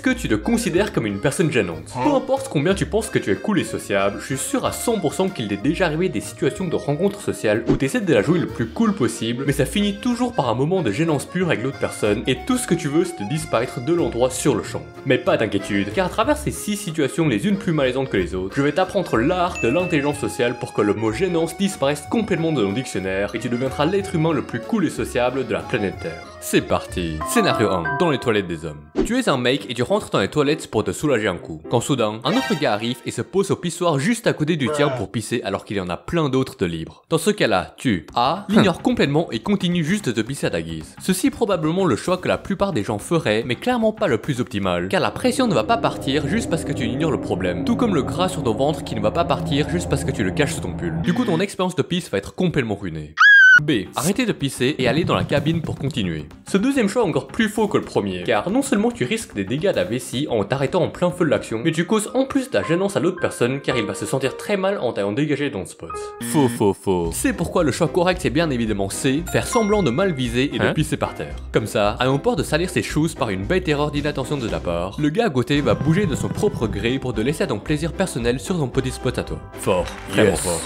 que tu te considères comme une personne gênante? Peu importe combien tu penses que tu es cool et sociable, je suis sûr à 100% qu'il t'est déjà arrivé des situations de rencontres sociales où tu essaies de la jouer le plus cool possible, mais ça finit toujours par un moment de gênance pure avec l'autre personne et tout ce que tu veux c'est de disparaître de l'endroit sur le champ. Mais pas d'inquiétude, car à travers ces 6 situations les unes plus malaisantes que les autres, je vais t'apprendre l'art de l'intelligence sociale pour que le mot gênance disparaisse complètement de ton dictionnaire et tu deviendras l'être humain le plus cool et sociable de la planète Terre. C'est parti. Scénario 1. Dans les toilettes des hommes. Tu es un mec et tu rentres dans les toilettes pour te soulager un coup. Quand soudain, un autre gars arrive et se pose au pissoir juste à côté du tien pour pisser alors qu'il y en a plein d'autres de libres. Dans ce cas-là, tu A. l'ignores complètement et continue juste de te pisser à ta guise. Ceci est probablement le choix que la plupart des gens feraient, mais clairement pas le plus optimal, car la pression ne va pas partir juste parce que tu ignores le problème, tout comme le gras sur ton ventre qui ne va pas partir juste parce que tu le caches sous ton pull. Du coup, ton expérience de pisse va être complètement ruinée. B. Arrêtez de pisser et aller dans la cabine pour continuer. Ce deuxième choix est encore plus faux que le premier, car non seulement tu risques des dégâts de la vessie en t'arrêtant en plein feu de l'action, mais tu causes en plus de la gênance à l'autre personne car il va se sentir très mal en t'ayant dégagé dans le spot. Faux. C'est pourquoi le choix correct c'est bien évidemment C, faire semblant de mal viser et de pisser par terre. Comme ça, à non peur de salir ses choses par une bête erreur d'inattention de ta part, le gars à côté va bouger de son propre gré pour te laisser à ton plaisir personnel sur ton petit spot à toi. Fort, vraiment fort.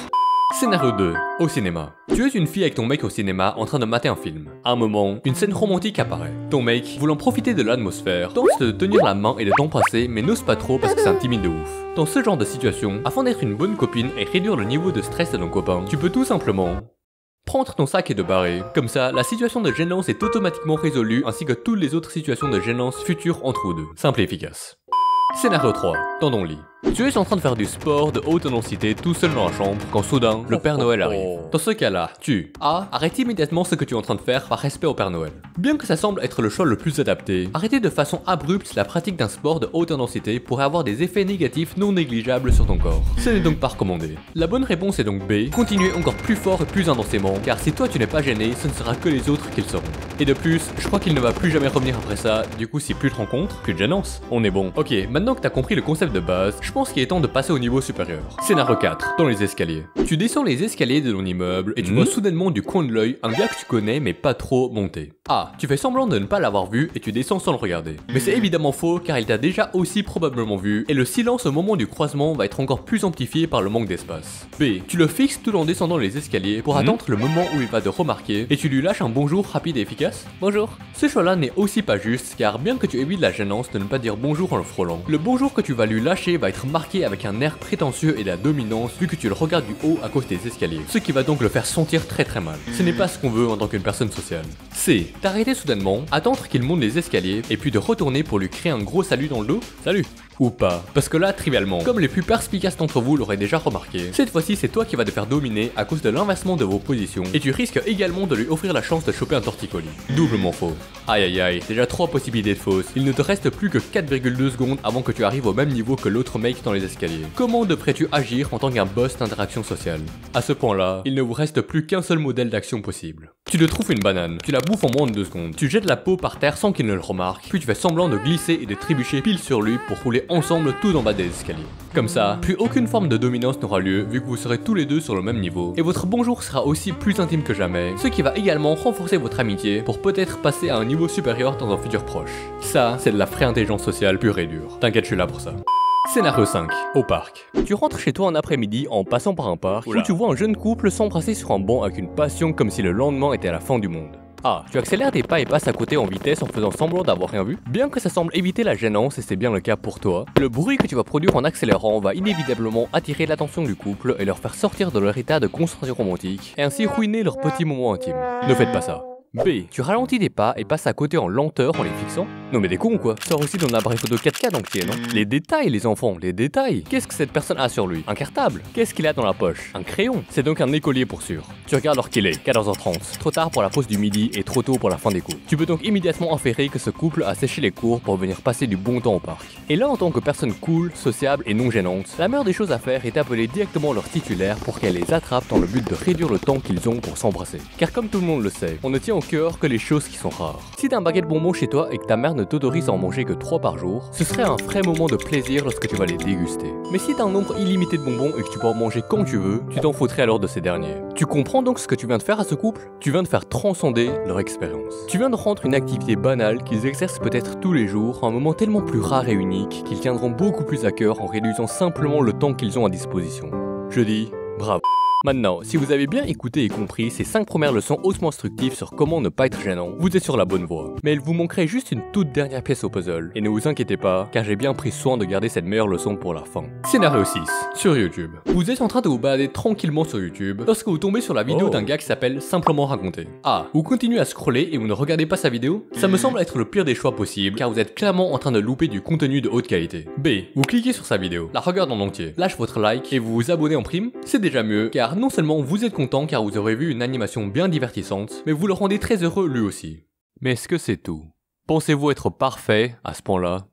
Scénario 2. Au cinéma. Tu es une fille avec ton mec au cinéma en train de mater un film. À un moment, une scène romantique apparaît. Ton mec, voulant profiter de l'atmosphère, tente de te tenir la main et de t'embrasser mais n'ose pas trop parce que c'est un timide de ouf. Dans ce genre de situation, afin d'être une bonne copine et réduire le niveau de stress de ton copain, tu peux tout simplement prendre ton sac et te barrer. Comme ça, la situation de gênance est automatiquement résolue ainsi que toutes les autres situations de gênance futures entre vous deux. Simple et efficace. Scénario 3. Dans ton lit. Tu es en train de faire du sport de haute intensité tout seul dans la chambre quand soudain, le Père Noël arrive. Dans ce cas-là, tu A. Arrête immédiatement ce que tu es en train de faire par respect au Père Noël. Bien que ça semble être le choix le plus adapté, arrêter de façon abrupte la pratique d'un sport de haute intensité pourrait avoir des effets négatifs non négligeables sur ton corps. Ce n'est donc pas recommandé. La bonne réponse est donc B. Continuer encore plus fort et plus intensément, car si toi tu n'es pas gêné, ce ne sera que les autres qui le seront. Et de plus, je crois qu'il ne va plus jamais revenir après ça, du coup si plus de rencontres, plus de gênance. On est bon. Ok, maintenant que t'as compris le concept de base, je pense qu'il est temps de passer au niveau supérieur. Scénario 4. Dans les escaliers. Tu descends les escaliers de ton immeuble et tu vois soudainement du coin de l'œil un gars que tu connais mais pas trop monter. A. Tu fais semblant de ne pas l'avoir vu et tu descends sans le regarder. Mais c'est évidemment faux car il t'a déjà aussi probablement vu et le silence au moment du croisement va être encore plus amplifié par le manque d'espace. B. Tu le fixes tout en descendant les escaliers pour attendre le moment où il va te remarquer et tu lui lâches un bonjour rapide et efficace. Bonjour. Ce choix-là n'est aussi pas juste car bien que tu évites la gênance de ne pas dire bonjour en le frôlant, le bonjour que tu vas lui lâcher va être marqué avec un air prétentieux et de la dominance vu que tu le regardes du haut à cause des escaliers, ce qui va donc le faire sentir très mal. Ce n'est pas ce qu'on veut en tant qu'une personne sociale. C. T'arrêter soudainement, attendre qu'il monte les escaliers et puis de retourner pour lui créer un gros salut dans le dos. Salut. Ou pas. Parce que là, trivialement, comme les plus perspicaces d'entre vous l'auraient déjà remarqué, cette fois-ci c'est toi qui vas te faire dominer à cause de l'inversement de vos positions et tu risques également de lui offrir la chance de choper un torticolis. Doublement faux. Aïe, déjà 3 possibilités de fausses. Il ne te reste plus que 4,2 secondes avant que tu arrives au même niveau que l'autre mec dans les escaliers. Comment devrais-tu agir en tant qu'un boss d'interaction sociale? À ce point-là, il ne vous reste plus qu'un seul modèle d'action possible. Tu te trouves une banane, tu la bouffes en moins de 2 secondes, tu jettes la peau par terre sans qu'il ne le remarque, puis tu fais semblant de glisser et de trébucher pile sur lui pour rouler ensemble tout en bas des escaliers. Comme ça, plus aucune forme de dominance n'aura lieu vu que vous serez tous les deux sur le même niveau, et votre bonjour sera aussi plus intime que jamais, ce qui va également renforcer votre amitié pour peut-être passer à un niveau supérieur dans un futur proche. Ça, c'est de la vraie intelligence sociale pure et dure. T'inquiète, je suis là pour ça. Scénario 5. Au parc. Tu rentres chez toi un après-midi en passant par un parc où tu vois un jeune couple s'embrasser sur un banc avec une passion comme si le lendemain était la fin du monde. A. Tu accélères tes pas et passes à côté en vitesse en faisant semblant d'avoir rien vu. Bien que ça semble éviter la gênance et c'est bien le cas pour toi, le bruit que tu vas produire en accélérant va inévitablement attirer l'attention du couple et leur faire sortir de leur état de concentration romantique et ainsi ruiner leur petit moment intime. Ne faites pas ça. B. Tu ralentis tes pas et passes à côté en lenteur en les fixant. Non mais des cons ou quoi? Sors aussi d'un appareil photo 4K donc qui est non? Les détails les enfants, les détails. Qu'est-ce que cette personne a sur lui? Un cartable? Qu'est-ce qu'il a dans la poche? Un crayon? C'est donc un écolier pour sûr. Tu regardes l'heure qu'il est, 14h30. Trop tard pour la pause du midi et trop tôt pour la fin des cours. Tu peux donc immédiatement inférer que ce couple a séché les cours pour venir passer du bon temps au parc. Et là en tant que personne cool, sociable et non gênante, la meilleure des choses à faire est d'appeler directement leur titulaire pour qu'elle les attrape dans le but de réduire le temps qu'ils ont pour s'embrasser. Car comme tout le monde le sait, on ne tient au cœur que les choses qui sont rares. Si t'as un baguette bonbon chez toi et que ta mère ne t'autorise à en manger que 3 par jour, ce serait un vrai moment de plaisir lorsque tu vas les déguster. Mais si t'as un nombre illimité de bonbons et que tu peux en manger quand tu veux, tu t'en foutrais alors de ces derniers. Tu comprends donc ce que tu viens de faire à ce couple? Tu viens de faire transcender leur expérience. Tu viens de rendre une activité banale qu'ils exercent peut-être tous les jours un moment tellement plus rare et unique qu'ils tiendront beaucoup plus à cœur en réduisant simplement le temps qu'ils ont à disposition. Je dis bravo. Maintenant, si vous avez bien écouté et compris ces 5 premières leçons hautement instructives sur comment ne pas être gênant, vous êtes sur la bonne voie. Mais il vous manquerait juste une toute dernière pièce au puzzle. Et ne vous inquiétez pas, car j'ai bien pris soin de garder cette meilleure leçon pour la fin. Scénario 6, sur YouTube. Vous êtes en train de vous balader tranquillement sur YouTube lorsque vous tombez sur la vidéo d'un gars qui s'appelle Simplement Raconter. Ah, vous continuez à scroller et vous ne regardez pas sa vidéo? Ça me semble être le pire des choix possibles, car vous êtes clairement en train de louper du contenu de haute qualité. B, vous cliquez sur sa vidéo, la regardez en entier, lâche votre like et vous vous abonnez en prime, c'est déjà mieux, car non seulement vous êtes content car vous aurez vu une animation bien divertissante, mais vous le rendez très heureux lui aussi. Mais est-ce que c'est tout? Pensez-vous être parfait à ce point-là?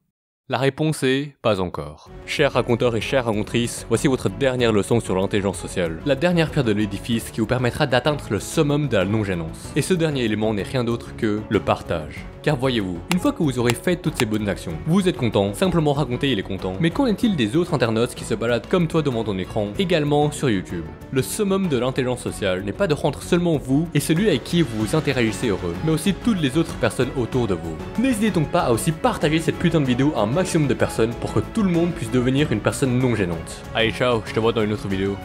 La réponse est pas encore. Chers raconteurs et chères racontrices, voici votre dernière leçon sur l'intelligence sociale. La dernière pierre de l'édifice qui vous permettra d'atteindre le summum de la non-gênance. Et ce dernier élément n'est rien d'autre que le partage. Car voyez-vous, une fois que vous aurez fait toutes ces bonnes actions, vous êtes content, Simplement Raconter il est content. Mais qu'en est-il des autres internautes qui se baladent comme toi devant ton écran, également sur YouTube? Le summum de l'intelligence sociale n'est pas de rendre seulement vous et celui avec qui vous interagissez heureux, mais aussi toutes les autres personnes autour de vous. N'hésitez donc pas à aussi partager cette putain de vidéo à un maximum de personnes pour que tout le monde puisse devenir une personne non gênante. Allez ciao, je te vois dans une autre vidéo.